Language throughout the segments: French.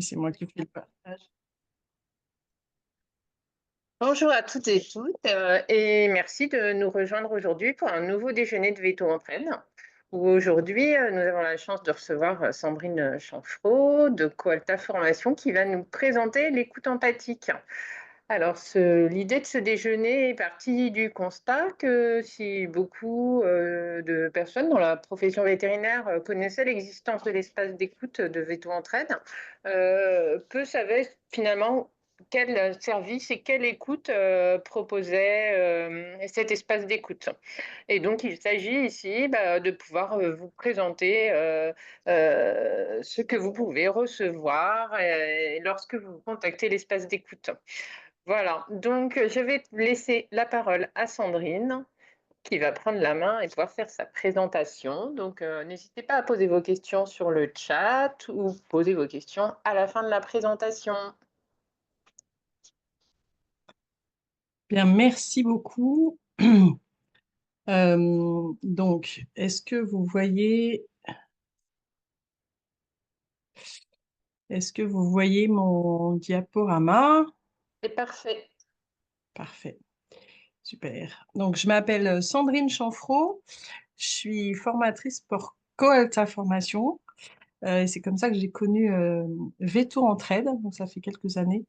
C'est moi qui fais le partage. Bonjour à toutes et tous, et merci de nous rejoindre aujourd'hui pour un nouveau déjeuner de Veto Entraide, où aujourd'hui, nous avons la chance de recevoir Sandrine Chanfreau de Coalta Formation qui va nous présenter l'écoute empathique. Alors, l'idée de ce déjeuner est partie du constat que si beaucoup de personnes dans la profession vétérinaire connaissaient l'existence de l'espace d'écoute de Veto Entraide, peu savaient finalement quel service et quelle écoute proposait cet espace d'écoute. Et donc, il s'agit ici de pouvoir vous présenter ce que vous pouvez recevoir lorsque vous contactez l'espace d'écoute. Voilà, donc je vais laisser la parole à Sandrine qui va prendre la main et pouvoir faire sa présentation. Donc, n'hésitez pas à poser vos questions sur le chat ou poser vos questions à la fin de la présentation. Bien, merci beaucoup. Donc, est-ce que vous voyez mon diaporama? C'est parfait. Parfait, super. Donc, je m'appelle Sandrine Chanfreau. Je suis formatrice pour Coalta Formation. Et c'est comme ça que j'ai connu Veto Entraide, donc ça fait quelques années.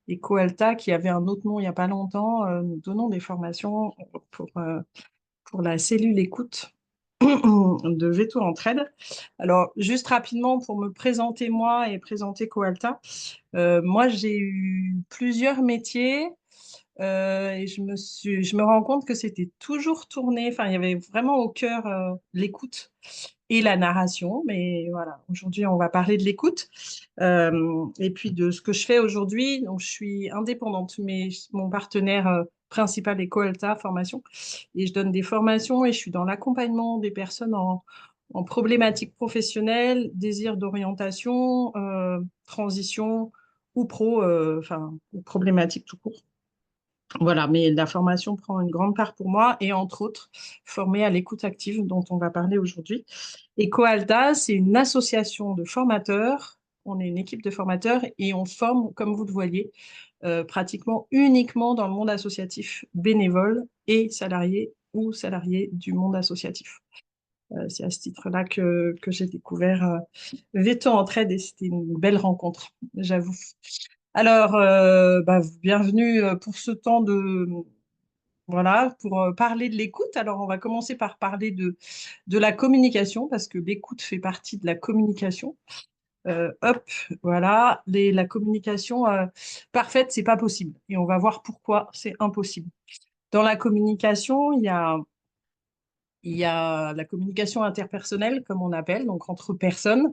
Et Coalta, qui avait un autre nom il n'y a pas longtemps, nous donnons des formations pour la cellule écoute de Veto Entraide. Alors, juste rapidement pour me présenter moi et présenter Coalta. Moi, j'ai eu plusieurs métiers et je me rends compte que c'était toujours tourné, enfin, il y avait vraiment au cœur l'écoute et la narration. Mais voilà, aujourd'hui, on va parler de l'écoute et puis de ce que je fais aujourd'hui. Donc, je suis indépendante, mais mon partenaire principal est Coalta Formation et je donne des formations et je suis dans l'accompagnement des personnes en problématiques professionnelles, désir d'orientation, transition ou enfin, ou problématique tout court. Voilà, mais la formation prend une grande part pour moi et entre autres, formée à l'écoute active dont on va parler aujourd'hui. Et Coalta, c'est une association de formateurs. On est une équipe de formateurs et on forme, comme vous le voyez, pratiquement uniquement dans le monde associatif bénévole et salarié ou salarié du monde associatif. C'est à ce titre-là que j'ai découvert Veto Entraide et c'était une belle rencontre, j'avoue. Alors, bienvenue pour ce temps voilà, pour parler de l'écoute. Alors, on va commencer par parler de la communication parce que l'écoute fait partie de la communication. Hop, voilà, la communication parfaite, c'est pas possible. Et on va voir pourquoi c'est impossible. Dans la communication, il y a la communication interpersonnelle, comme on appelle, donc entre personnes.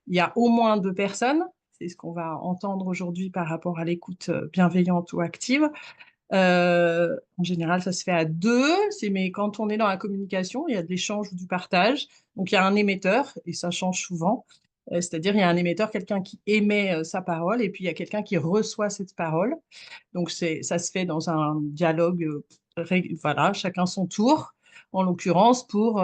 Il y a au moins deux personnes. C'est ce qu'on va entendre aujourd'hui par rapport à l'écoute bienveillante ou active. En général, ça se fait à deux, mais quand on est dans la communication, il y a de l'échange ou du partage. Donc, il y a un émetteur, et ça change souvent. C'est-à-dire, il y a un émetteur, quelqu'un qui émet sa parole, et puis il y a quelqu'un qui reçoit cette parole. Donc, ça se fait dans un dialogue, voilà, chacun son tour, en l'occurrence, pour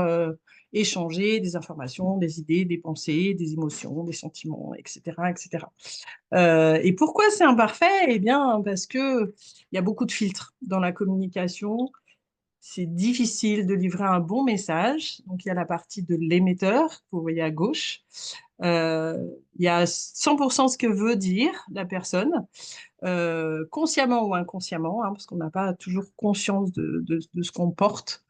échanger des informations, des idées, des pensées, des émotions, des sentiments, etc., etc. Et pourquoi c'est imparfait? Eh bien, parce que il y a beaucoup de filtres dans la communication. C'est difficile de livrer un bon message. Donc, il y a la partie de l'émetteur, que vous voyez à gauche. Il y a 100% ce que veut dire la personne, consciemment ou inconsciemment, hein, parce qu'on n'a pas toujours conscience de ce qu'on porte,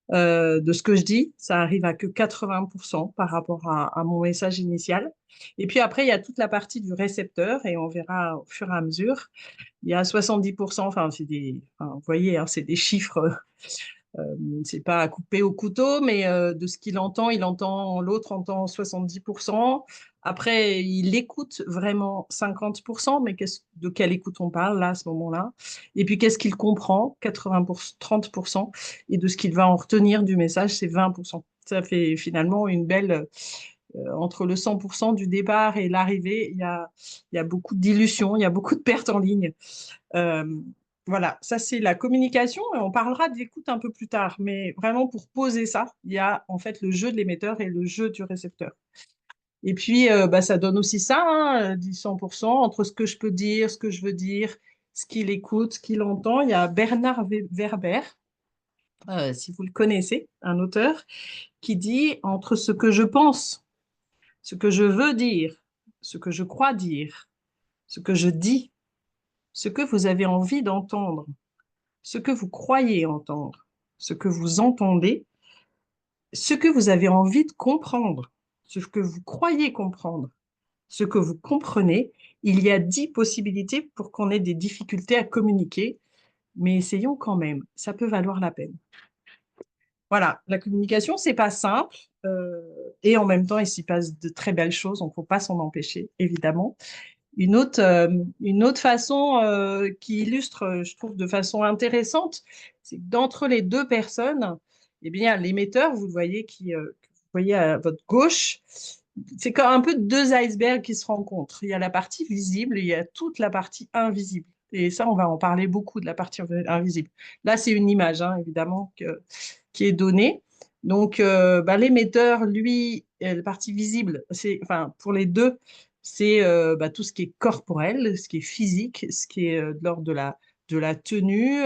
de ce que je dis. Ça arrive à que 80% par rapport à mon message initial. Et puis après, il y a toute la partie du récepteur, et on verra au fur et à mesure. Il y a 70%, enfin, vous voyez, hein, c'est des chiffres, c'est pas à couper au couteau, mais de ce qu'il entend, l'autre entend 70%. Après, il écoute vraiment 50%, mais de quelle écoute on parle là, à ce moment-là? Et puis, qu'est-ce qu'il comprend? 80%, 30%. Et de ce qu'il va en retenir du message, c'est 20%. Ça fait finalement une belle, entre le 100% du départ et l'arrivée, il y a beaucoup de dilution, il y a beaucoup de pertes en ligne. Euh, voilà, ça c'est la communication et on parlera de l'écoute un peu plus tard. Mais vraiment pour poser ça, il y a en fait le jeu de l'émetteur et le jeu du récepteur. Et puis, bah, ça donne aussi ça, hein, 10-100%, entre ce que je peux dire, ce que je veux dire, ce qu'il écoute, ce qu'il entend. Il y a Bernard Werber, si vous le connaissez, un auteur, qui dit entre ce que je pense, ce que je veux dire, ce que je crois dire, ce que je dis, ce que vous avez envie d'entendre, ce que vous croyez entendre, ce que vous entendez, ce que vous avez envie de comprendre, ce que vous croyez comprendre, ce que vous comprenez, il y a 10 possibilités pour qu'on ait des difficultés à communiquer, mais essayons quand même, ça peut valoir la peine. Voilà, la communication, c'est pas simple, et en même temps, il s'y passe de très belles choses, donc faut pas s'en empêcher, évidemment. Une autre façon qui illustre, je trouve, de façon intéressante, c'est que d'entre les deux personnes, eh bien, l'émetteur, vous le voyez, que vous voyez à votre gauche, c'est comme un peu deux icebergs qui se rencontrent. Il y a la partie visible et il y a toute la partie invisible. Et ça, on va en parler beaucoup de la partie invisible. Là, c'est une image, hein, évidemment, qui est donnée. Donc, bah, l'émetteur, lui, la partie visible, c'est, enfin, pour les deux, c'est bah, tout ce qui est corporel, ce qui est physique, ce qui est de l'ordre de la tenue,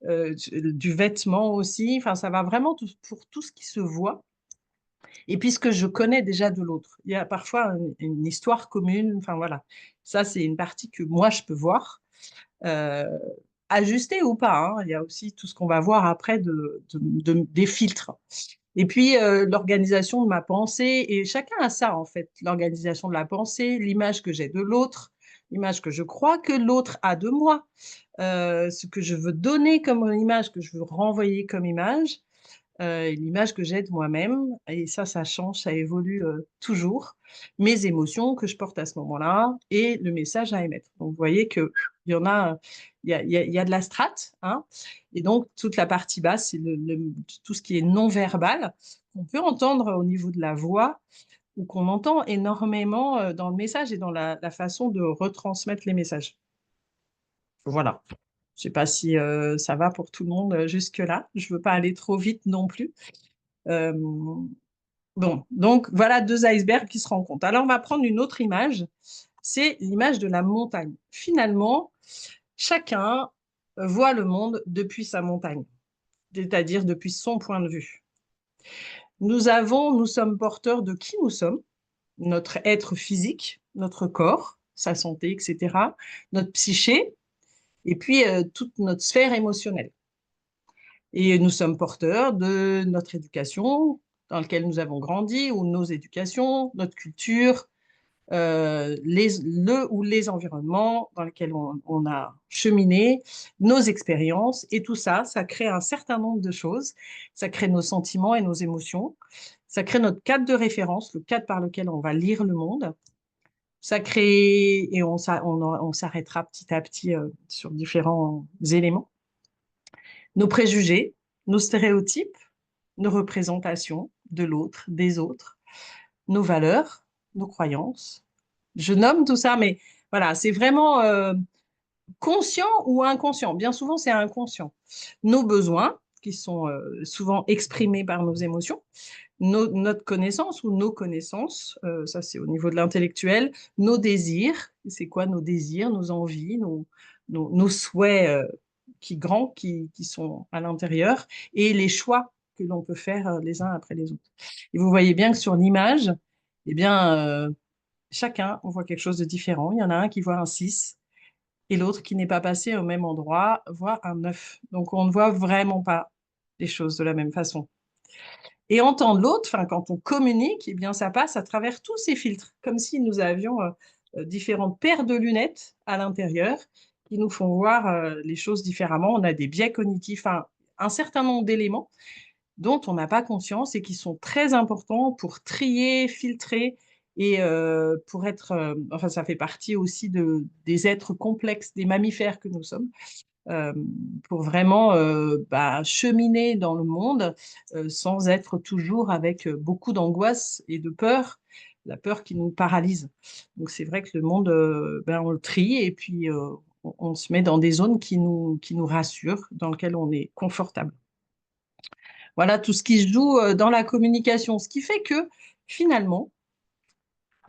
du vêtement aussi. Enfin, ça va vraiment pour tout ce qui se voit. Et puis ce que je connais déjà de l'autre. Il y a parfois une histoire commune. Enfin, voilà. Ça, c'est une partie que moi, je peux voir. Euh, Ajustée ou pas, hein. Il y a aussi tout ce qu'on va voir après des filtres. Et puis, l'organisation de ma pensée, et chacun a ça en fait, l'organisation de la pensée, l'image que j'ai de l'autre, l'image que je crois que l'autre a de moi, ce que je veux donner comme image, que je veux renvoyer comme image, et l'image que j'ai de moi-même. Et ça change, ça évolue toujours. Mes émotions que je porte à ce moment-là et le message à émettre. Donc, vous voyez qu'il y en a, il y a de la strate, hein, et donc toute la partie basse, c'est tout ce qui est non-verbal, qu'on peut entendre au niveau de la voix ou qu'on entend énormément dans le message et dans la façon de retransmettre les messages. Voilà. Je ne sais pas si ça va pour tout le monde jusque-là. Je ne veux pas aller trop vite non plus. Euh, bon, donc voilà deux icebergs qui se rencontrent. Alors, on va prendre une autre image. C'est l'image de la montagne. Finalement, chacun voit le monde depuis sa montagne, c'est-à-dire depuis son point de vue. Nous sommes porteurs de qui nous sommes, notre être physique, notre corps, sa santé, etc., notre psyché, et puis toute notre sphère émotionnelle. Et nous sommes porteurs de notre éducation dans laquelle nous avons grandi, ou nos éducations, notre culture, le ou les environnements dans lesquels on a cheminé, nos expériences, et tout ça, ça crée un certain nombre de choses. Ça crée nos sentiments et nos émotions. Ça crée notre cadre de référence, le cadre par lequel on va lire le monde. Ça crée, et on s'arrêtera petit à petit sur différents éléments, nos préjugés, nos stéréotypes, nos représentations de l'autre, des autres, nos valeurs, nos croyances. Je nomme tout ça, mais voilà, c'est vraiment conscient ou inconscient. Bien souvent, c'est inconscient. Nos besoins, qui sont souvent exprimés par nos émotions, notre connaissance ou nos connaissances, ça c'est au niveau de l'intellectuel, nos désirs, c'est quoi nos désirs, nos envies, nos souhaits grands qui sont à l'intérieur, et les choix que l'on peut faire les uns après les autres. Et vous voyez bien que sur l'image, eh bien, chacun, on voit quelque chose de différent. Il y en a un qui voit un 6 et l'autre qui n'est pas passé au même endroit voit un 9. Donc on ne voit vraiment pas les choses de la même façon. Et entendre l'autre, enfin, quand on communique, eh bien, ça passe à travers tous ces filtres, comme si nous avions différentes paires de lunettes à l'intérieur qui nous font voir les choses différemment. On a des biais cognitifs, un certain nombre d'éléments dont on n'a pas conscience et qui sont très importants pour trier, filtrer et pour être, enfin, ça fait partie aussi des êtres complexes, des mammifères que nous sommes, euh, pour vraiment bah, cheminer dans le monde sans être toujours avec beaucoup d'angoisse et de peur, la peur qui nous paralyse. Donc c'est vrai que le monde, ben, on le trie et puis on se met dans des zones qui nous rassurent, dans lesquelles on est confortable. Voilà tout ce qui se joue dans la communication, ce qui fait que finalement,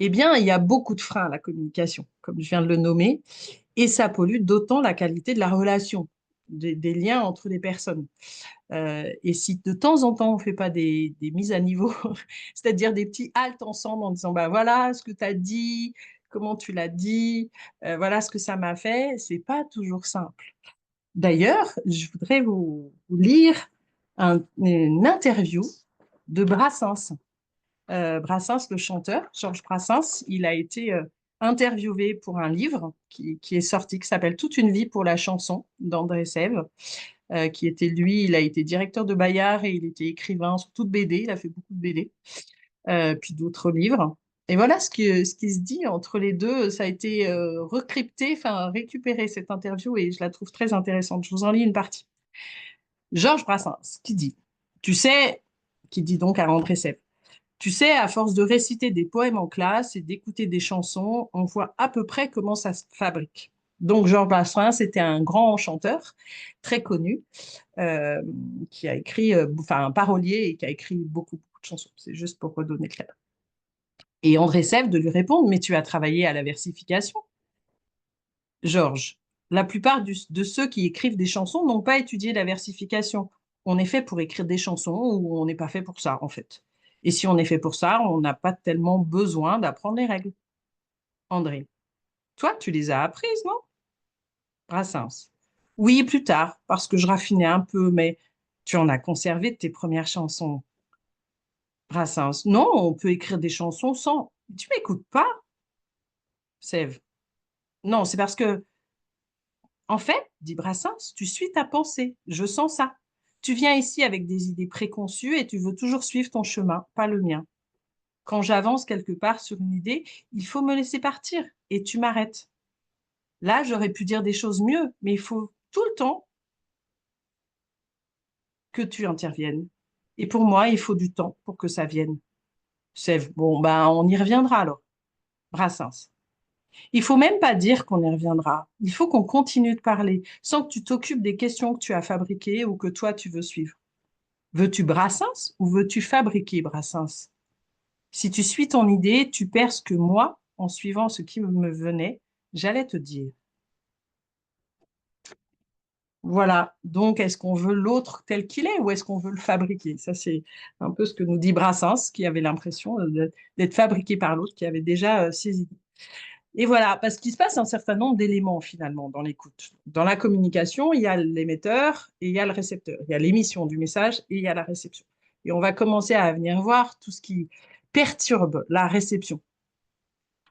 Eh bien, il y a beaucoup de freins à la communication, comme je viens de le nommer, et ça pollue d'autant la qualité de la relation, des liens entre les personnes. Et si de temps en temps, on ne fait pas des mises à niveau, c'est-à-dire des petits haltes ensemble en disant, bah, voilà ce que tu as dit, comment tu l'as dit, voilà ce que ça m'a fait, c'est pas toujours simple. D'ailleurs, je voudrais vous lire une interview de Brassens. Brassens, le chanteur, Georges Brassens, il a été interviewé pour un livre qui est sorti, qui s'appelle Toute une vie pour la chanson d'André Sèvres, qui était lui, il a été directeur de Bayard et il était écrivain, surtout de BD, il a fait beaucoup de BD, puis d'autres livres. Et voilà ce qui se dit entre les deux, ça a été recrypté, enfin récupéré cette interview et je la trouve très intéressante. Je vous en lis une partie. Georges Brassens qui dit, tu sais, qui dit donc à André Sèvres, tu sais, à force de réciter des poèmes en classe et d'écouter des chansons, on voit à peu près comment ça se fabrique. Donc, Georges Brassens, c'était un grand chanteur, très connu, euh, qui a écrit, enfin, un parolier et qui a écrit beaucoup de chansons. C'est juste pour redonner le cadre. Et André Sèvres de lui répondre, mais tu as travaillé à la versification. Georges, la plupart de ceux qui écrivent des chansons n'ont pas étudié la versification. On est fait pour écrire des chansons ou on n'est pas fait pour ça, en fait. Et si on est fait pour ça, on n'a pas tellement besoin d'apprendre les règles. André, toi, tu les as apprises, non? Brassens. Oui, plus tard, parce que je raffinais un peu, mais tu en as conservé de tes premières chansons. Brassens. Non, on peut écrire des chansons sans. Tu m'écoutes pas, Sèvres. Non, c'est parce que en fait, dit Brassens, tu suis ta pensée. Je sens ça. Tu viens ici avec des idées préconçues et tu veux toujours suivre ton chemin, pas le mien. Quand j'avance quelque part sur une idée, il faut me laisser partir et tu m'arrêtes. Là, j'aurais pu dire des choses mieux, mais il faut tout le temps que tu interviennes. Et pour moi, il faut du temps pour que ça vienne. C'est bon, ben, on y reviendra alors. Brassens. Il faut même pas dire qu'on y reviendra. Il faut qu'on continue de parler sans que tu t'occupes des questions que tu as fabriquées ou que toi tu veux suivre. Veux-tu Brassens ou veux-tu fabriquer Brassens? Si tu suis ton idée, tu perds ce que moi, en suivant ce qui me venait, j'allais te dire. Voilà. Donc, est-ce qu'on veut l'autre tel qu'il est ou est-ce qu'on veut le fabriquer? Ça, c'est un peu ce que nous dit Brassens, qui avait l'impression d'être fabriqué par l'autre, qui avait déjà ses idées. Et voilà, parce qu'il se passe un certain nombre d'éléments finalement dans l'écoute. Dans la communication, il y a l'émetteur et il y a le récepteur. Il y a l'émission du message et il y a la réception. Et on va commencer à venir voir tout ce qui perturbe la réception.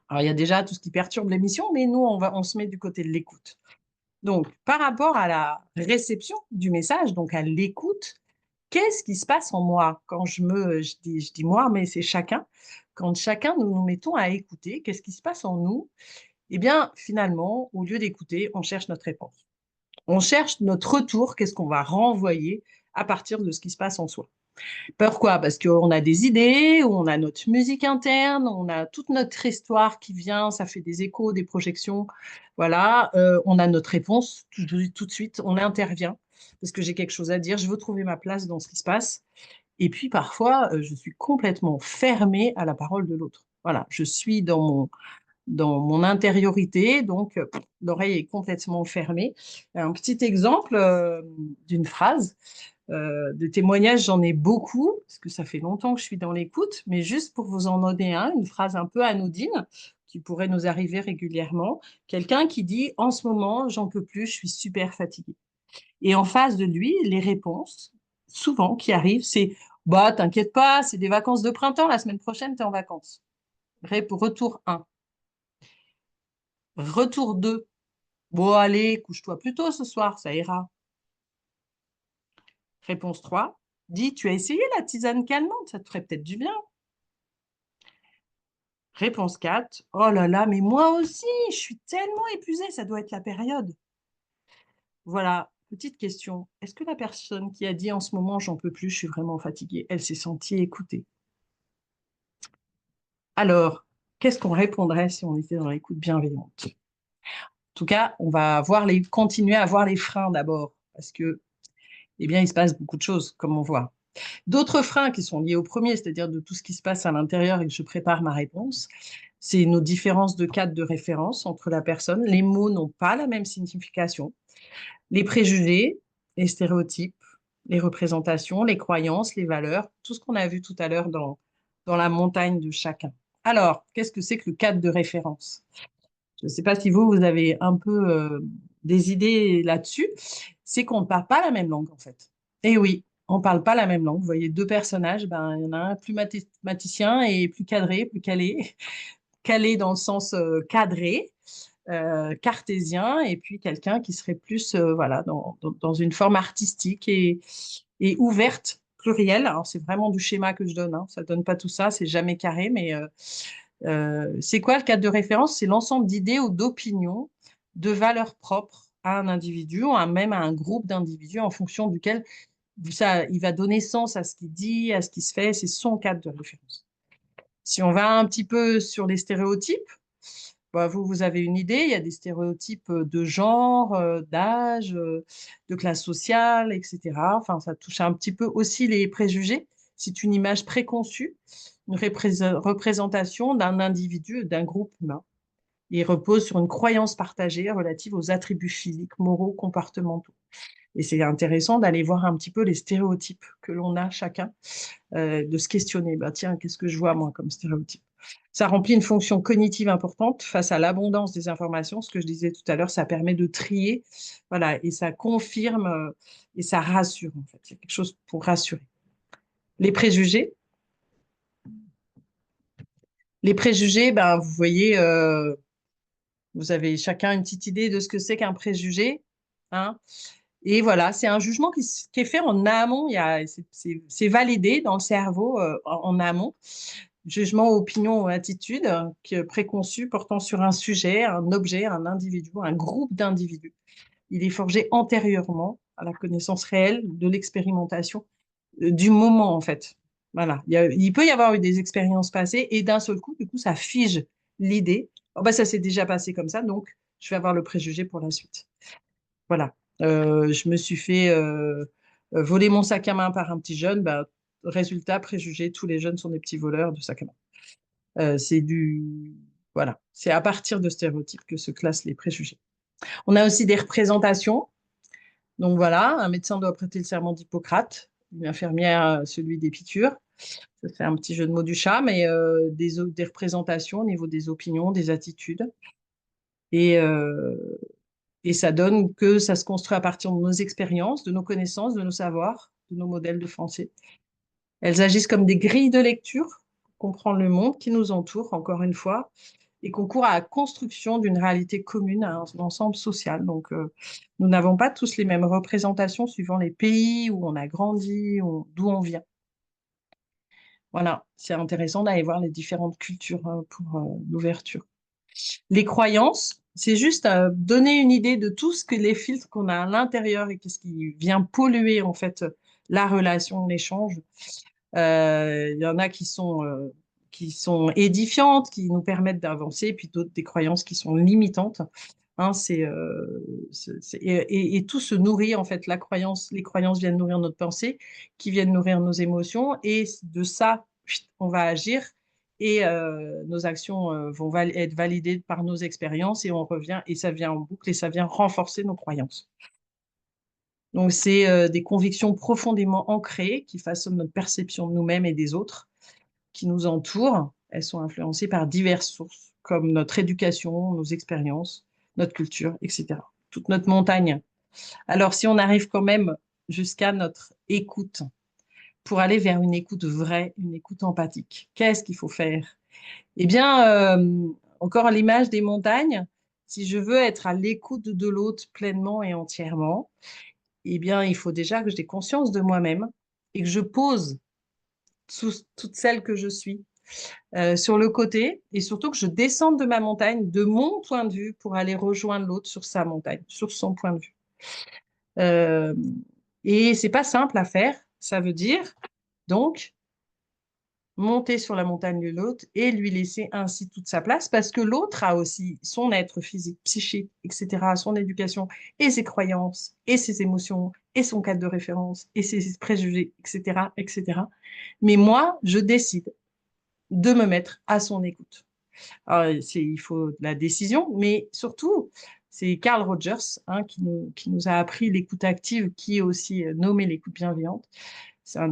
Alors, il y a déjà tout ce qui perturbe l'émission, mais nous, on se met du côté de l'écoute. Donc, par rapport à la réception du message, donc à l'écoute, qu'est-ce qui se passe en moi quand je dis moi, mais c'est chacun. Quand chacun nous nous mettons à écouter, qu'est-ce qui se passe en nous? Eh bien, finalement, au lieu d'écouter, on cherche notre réponse. On cherche notre retour, qu'est-ce qu'on va renvoyer à partir de ce qui se passe en soi. Pourquoi? Parce qu'on a des idées, on a notre musique interne, on a toute notre histoire qui vient, ça fait des échos, des projections. Voilà, on a notre réponse tout de suite, on intervient parce que j'ai quelque chose à dire, je veux trouver ma place dans ce qui se passe. Et puis parfois, je suis complètement fermée à la parole de l'autre. Voilà, je suis dans mon intériorité, donc l'oreille est complètement fermée. Un petit exemple d'une phrase, de témoignages, j'en ai beaucoup, parce que ça fait longtemps que je suis dans l'écoute, mais juste pour vous en donner un, une phrase un peu anodine qui pourrait nous arriver régulièrement. Quelqu'un qui dit, en ce moment, j'en peux plus, je suis super fatigué. Et en face de lui, les réponses, souvent, qui arrivent, c'est, bah, t'inquiète pas, c'est des vacances de printemps, la semaine prochaine, tu es en vacances. Retour 1. Retour 2. Bon, allez, couche-toi plus tôt ce soir, ça ira. Réponse 3. Dis, tu as essayé la tisane calmante, ça te ferait peut-être du bien. Réponse 4. Oh là là, mais moi aussi, je suis tellement épuisée, ça doit être la période. Voilà, petite question. Est-ce que la personne qui a dit en ce moment, j'en peux plus, je suis vraiment fatiguée, elle s'est sentie écoutée? Alors, qu'est-ce qu'on répondrait si on était dans l'écoute bienveillante? En tout cas, on va continuer à voir les freins d'abord, parce que, eh bien, il se passe beaucoup de choses, comme on voit. D'autres freins qui sont liés au premier, c'est-à-dire de tout ce qui se passe à l'intérieur et que je prépare ma réponse, C'est nos différences de cadre de référence entre la personne. Les mots n'ont pas la même signification. Les préjugés, les stéréotypes, les représentations, les croyances, les valeurs, tout ce qu'on a vu tout à l'heure dans la montagne de chacun. Alors, qu'est-ce que c'est que le cadre de référence? Je ne sais pas si vous avez un peu des idées là-dessus. C'est qu'on ne parle pas la même langue, en fait. Et oui, on ne parle pas la même langue. Vous voyez deux personnages, ben, il y en a un plus mathématicien et plus cadré, plus calé. Calé dans le sens cadré, cartésien, et puis quelqu'un qui serait plus voilà, dans une forme artistique et ouverte, plurielle. Alors, c'est vraiment du schéma que je donne, hein. Ça ne donne pas tout ça, c'est jamais carré, mais c'est quoi le cadre de référence? C'est l'ensemble d'idées ou d'opinions, de valeurs propres à un individu ou même à un groupe d'individus en fonction duquel ça, il va donner sens à ce qu'il dit, à ce qui se fait. C'est son cadre de référence. Si on va un petit peu sur les stéréotypes, bah, vous avez une idée, il y a des stéréotypes de genre, d'âge, de classe sociale, etc. Enfin, ça touche un petit peu aussi les préjugés. C'est une image préconçue, une représentation d'un individu, d'un groupe humain. Il repose sur une croyance partagée relative aux attributs physiques, moraux, comportementaux. Et c'est intéressant d'aller voir un petit peu les stéréotypes que l'on a chacun, de se questionner. Bah, tiens, qu'est-ce que je vois moi comme stéréotype? Ça remplit une fonction cognitive importante face à l'abondance des informations. Ce que je disais tout à l'heure, ça permet de trier, voilà, et ça confirme et ça rassure en fait. Il y a quelque chose pour rassurer. Les préjugés. Les préjugés, ben, vous voyez, vous avez chacun une petite idée de ce que c'est qu'un préjugé, hein. Et voilà, c'est un jugement qui est fait en amont. C'est validé dans le cerveau en amont. Jugement, opinion ou attitude préconçue portant sur un sujet, un objet, un individu, un groupe d'individus. Il est forgé antérieurement à la connaissance réelle de l'expérimentation du moment, en fait. Voilà. Il peut y avoir eu des expériences passées et d'un seul coup, du coup, ça fige l'idée. Oh, bah, ça s'est déjà passé comme ça, donc je vais avoir le préjugé pour la suite. Voilà. Je me suis fait voler mon sac à main par un petit jeune. Bah, résultat, préjugé, tous les jeunes sont des petits voleurs de sac à main. C'est du... Voilà. C'est à partir de stéréotypes que se classent les préjugés. On a aussi des représentations. Donc voilà, un médecin doit prêter le serment d'Hippocrate, une infirmière celui des piqûres. Ça fait un petit jeu de mots du chat, mais des représentations au niveau des opinions, des attitudes. Et, euh, et ça donne que ça se construit à partir de nos expériences, de nos connaissances, de nos savoirs, de nos modèles de pensée. Elles agissent comme des grilles de lecture pour comprendre le monde qui nous entoure, encore une fois, et concourent à la construction d'une réalité commune, à un ensemble social. Donc, nous n'avons pas tous les mêmes représentations suivant les pays où on a grandi, d'où on vient. Voilà, c'est intéressant d'aller voir les différentes cultures pour l'ouverture. Les croyances, c'est juste donner une idée de tout ce que les filtres qu'on a à l'intérieur et qu'est-ce qui vient polluer en fait la relation, l'échange. Il y en a qui sont édifiantes, qui nous permettent d'avancer, puis d'autres des croyances qui sont limitantes. Hein, et tout se nourrit en fait. Les croyances viennent nourrir notre pensée, qui viennent nourrir nos émotions, et de ça, on va agir et nos actions vont être validées par nos expériences et on revient et ça vient en boucle et ça vient renforcer nos croyances. Donc, c'est des convictions profondément ancrées qui façonnent notre perception de nous-mêmes et des autres qui nous entourent. Elles sont influencées par diverses sources, comme notre éducation, nos expériences, notre culture, etc. Toute notre montagne. Alors, si on arrive quand même jusqu'à notre écoute, pour aller vers une écoute vraie, une écoute empathique, qu'est-ce qu'il faut faire? Eh bien, encore à l'image des montagnes, si je veux être à l'écoute de l'autre pleinement et entièrement, eh bien, il faut déjà que j'ai conscience de moi-même et que je pose toute celle que je suis sur le côté et surtout que je descende de ma montagne, de mon point de vue, pour aller rejoindre l'autre sur sa montagne, sur son point de vue. Euh, et c'est pas simple à faire. Ça veut dire donc monter sur la montagne de l'autre et lui laisser ainsi toute sa place parce que l'autre a aussi son être physique, psychique, etc., son éducation et ses croyances et ses émotions et son cadre de référence et ses préjugés, etc., etc. Mais moi, je décide de me mettre à son écoute. Alors, il faut de la décision, mais surtout, c'est Carl Rogers, hein, qui nous a appris l'écoute active, qui est aussi nommé l'écoute bienveillante. Ça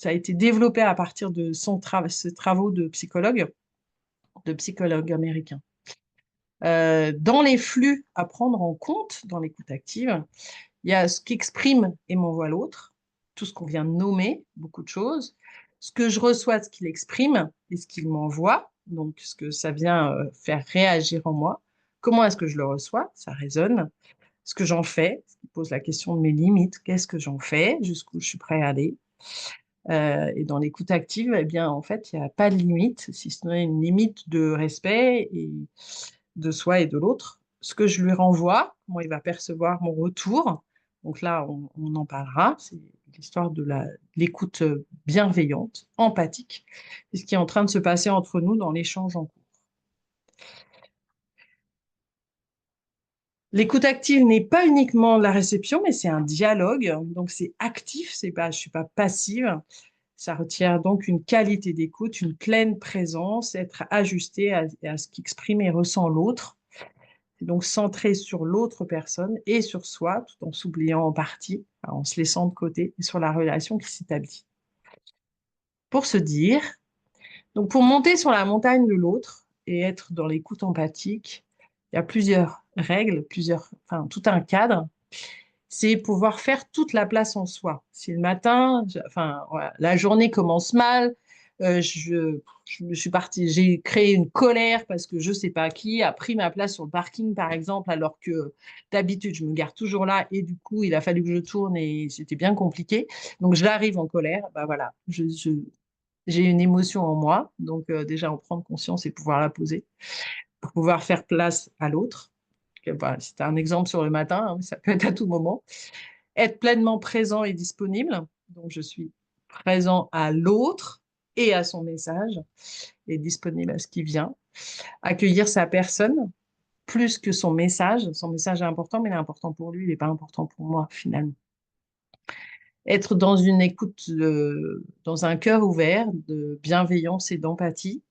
a été développé à partir de ses travaux de psychologue américain. Dans les flux à prendre en compte dans l'écoute active, il y a ce qu'exprime et m'envoie l'autre, tout ce qu'on vient de nommer, beaucoup de choses, ce que je reçois, ce qu'il exprime et ce qu'il m'envoie, donc ce que ça vient faire réagir en moi. Comment est-ce que je le reçois? Ça résonne. Ce que j'en fais, ce qui pose la question de mes limites, qu'est-ce que j'en fais, jusqu'où je suis prêt à aller. Et dans l'écoute active, eh bien, en fait, il n'y a pas de limite, si ce n'est une limite de respect et de soi et de l'autre. Ce que je lui renvoie, comment il va percevoir mon retour. Donc là, on en parlera. C'est l'histoire de l'écoute bienveillante, empathique, c'est ce qui est en train de se passer entre nous dans l'échange en cours. L'écoute active n'est pas uniquement la réception, mais c'est un dialogue. Donc c'est actif, c'est pas, je suis pas passive. Ça requiert donc une qualité d'écoute, une pleine présence, être ajusté à ce qu'exprime et ressent l'autre. C'est donc centré sur l'autre personne et sur soi, tout en s'oubliant en partie, en se laissant de côté, et sur la relation qui s'établit. Pour se dire, donc pour monter sur la montagne de l'autre et être dans l'écoute empathique, il y a plusieurs règles, enfin tout un cadre. C'est pouvoir faire toute la place en soi. Si le matin, enfin, voilà, la journée commence mal, je me suis partie, j'ai créé une colère parce que je sais pas qui a pris ma place sur le parking, par exemple, alors que d'habitude, je me gare toujours là et du coup, il a fallu que je tourne et c'était bien compliqué. Donc, j'arrive en colère, bah voilà, j'ai une émotion en moi. Donc, déjà, en prendre conscience et pouvoir la poser pour pouvoir faire place à l'autre. Bah, c'est un exemple sur le matin, hein, ça peut être à tout moment. Être pleinement présent et disponible. Donc, je suis présent à l'autre et à son message et disponible à ce qui vient. Accueillir sa personne plus que son message. Son message est important, mais il est important pour lui, il n'est pas important pour moi, finalement. Être dans une écoute, dans un cœur ouvert de bienveillance et d'empathie,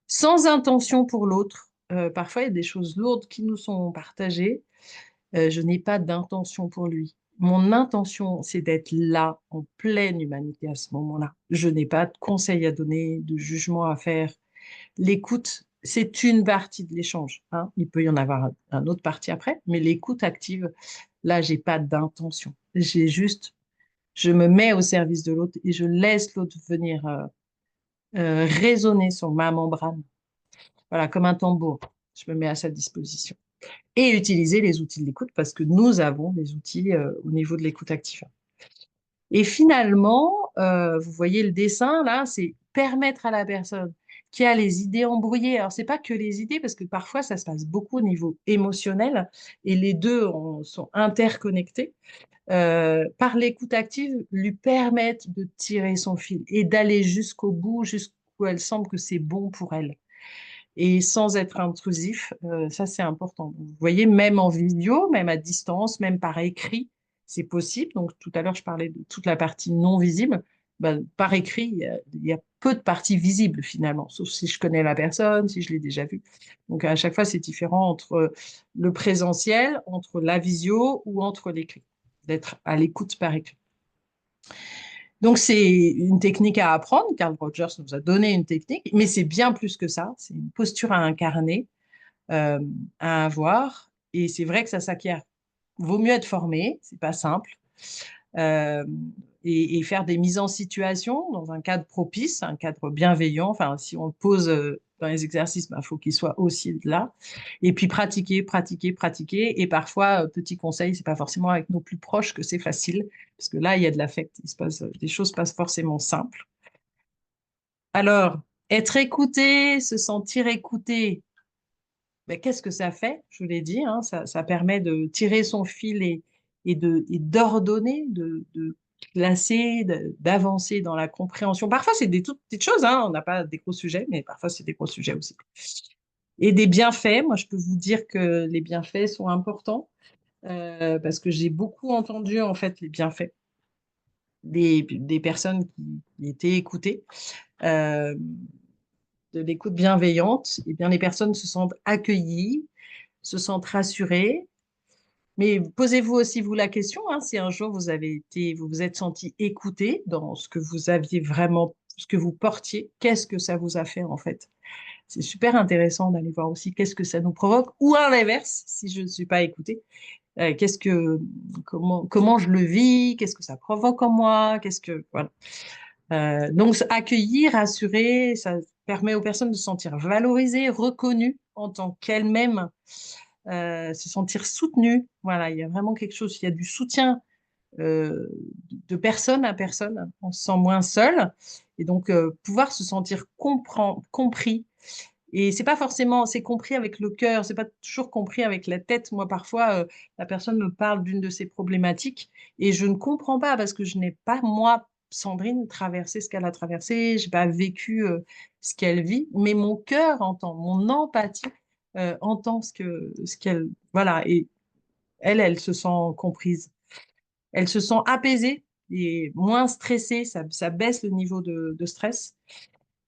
sans intention pour l'autre. Parfois, il y a des choses lourdes qui nous sont partagées. Je n'ai pas d'intention pour lui. Mon intention, c'est d'être là, en pleine humanité à ce moment-là. Je n'ai pas de conseils à donner, de jugement à faire. L'écoute, c'est une partie de l'échange, hein. Il peut y en avoir un autre partie après, mais l'écoute active, là, j'ai pas d'intention. J'ai juste, je me mets au service de l'autre et je laisse l'autre venir résonner sur ma membrane. Voilà, comme un tambour. Je me mets à sa disposition et utiliser les outils de l'écoute parce que nous avons des outils au niveau de l'écoute active. Et finalement, vous voyez le dessin là, c'est permettre à la personne qui a les idées embrouillées. Alors, c'est pas que les idées, parce que parfois, ça se passe beaucoup au niveau émotionnel et les deux sont interconnectés. Par l'écoute active, lui permettre de tirer son fil et d'aller jusqu'au bout, jusqu'où elle semble que c'est bon pour elle et sans être intrusif. Ça, c'est important. Vous voyez, même en vidéo, même à distance, même par écrit, c'est possible. Donc, tout à l'heure, je parlais de toute la partie non visible. Ben, par écrit, il y a peu de parties visibles finalement, sauf si je connais la personne, si je l'ai déjà vue. Donc, à chaque fois, c'est différent entre le présentiel, entre la visio ou entre l'écrit, d'être à l'écoute par écrit. Donc, c'est une technique à apprendre. Carl Rogers nous a donné une technique, mais c'est bien plus que ça. C'est une posture à incarner, euh, à avoir. Et c'est vrai que ça s'acquiert. Vaut mieux être formé, c'est pas simple. Euh, et faire des mises en situation dans un cadre propice, un cadre bienveillant. Enfin, si on le pose dans les exercices, il faut qu'il soit aussi là. Et puis pratiquer, pratiquer, pratiquer. Et parfois, petit conseil, c'est pas forcément avec nos plus proches que c'est facile, parce que là, il y a de l'affect. Il se passe, des choses pas forcément simples. Alors, être écouté, se sentir écouté, ben, qu'est-ce que ça fait? Je vous l'ai dit, hein, ça permet de tirer son fil et d'ordonner, de classer, d'avancer dans la compréhension. Parfois, c'est des toutes petites choses, hein, on n'a pas des gros sujets, mais parfois, c'est des gros sujets aussi. Et des bienfaits, moi, je peux vous dire que les bienfaits sont importants parce que j'ai beaucoup entendu, en fait, les bienfaits des personnes qui étaient écoutées. Euh, de l'écoute bienveillante, eh bien, les personnes se sentent accueillies, se sentent rassurées. Mais posez-vous aussi vous la question, hein, si un jour vous vous êtes senti écouté dans ce que vous aviez vraiment, ce que vous portiez, qu'est-ce que ça vous a fait en fait? C'est super intéressant d'aller voir aussi qu'est-ce que ça nous provoque, ou à l'inverse, si je ne suis pas écoutée, comment je le vis, qu'est-ce que ça provoque en moi, voilà. Donc accueillir, rassurer, ça permet aux personnes de se sentir valorisées, reconnues en tant qu'elles-mêmes, se sentir soutenues. Voilà, il y a vraiment quelque chose, il y a du soutien euh, de personne à personne, on se sent moins seul, et donc pouvoir se sentir compris. Et c'est pas forcément, c'est compris avec le cœur, c'est pas toujours compris avec la tête. Moi, parfois, la personne me parle d'une de ses problématiques et je ne comprends pas parce que je n'ai pas, moi, Sandrine, traversé ce qu'elle a traversé, j'ai pas vécu ce qu'elle vit, mais mon cœur entend, mon empathie entend ce qu'elle, voilà, et elle se sent comprise. Elle se sent apaisée et moins stressée, ça baisse le niveau de stress.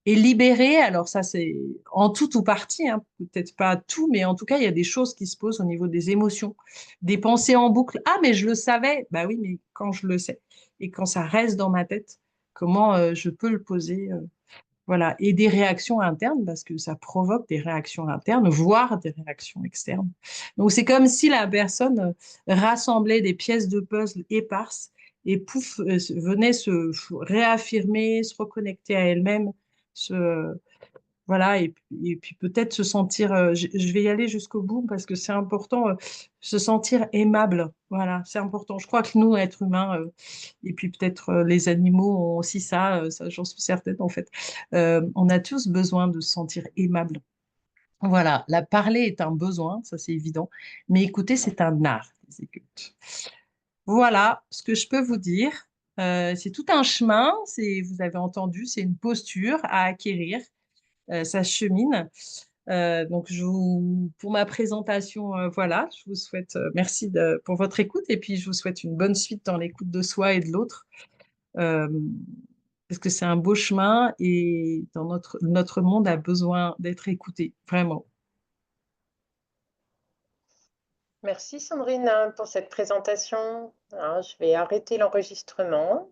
Et libérée, alors ça c'est en tout ou partie, hein, peut-être pas tout, mais en tout cas il y a des choses qui se posent au niveau des émotions, des pensées en boucle. Ah mais je le savais, bah oui mais quand je le sais et quand ça reste dans ma tête, comment je peux le poser, voilà. Et des réactions internes parce que ça provoque des réactions internes, voire des réactions externes. Donc c'est comme si la personne rassemblait des pièces de puzzle éparses et pouf, venait se réaffirmer, se reconnecter à elle-même, se, voilà, et puis peut-être se sentir, je vais y aller jusqu'au bout parce que c'est important, se sentir aimable. Voilà, c'est important. Je crois que nous, êtres humains, et puis peut-être les animaux ont aussi ça j'en suis certaine en fait. On a tous besoin de se sentir aimable. Voilà, la parler est un besoin, ça c'est évident, mais écouter, c'est un art. Les écoutes. Voilà ce que je peux vous dire. C'est tout un chemin, vous avez entendu, c'est une posture à acquérir, ça chemine. Donc, pour ma présentation, voilà, je vous souhaite, merci pour votre écoute et puis je vous souhaite une bonne suite dans l'écoute de soi et de l'autre, euh, parce que c'est un beau chemin et notre monde a besoin d'être écouté, vraiment. Merci Sandrine pour cette présentation. Alors, je vais arrêter l'enregistrement.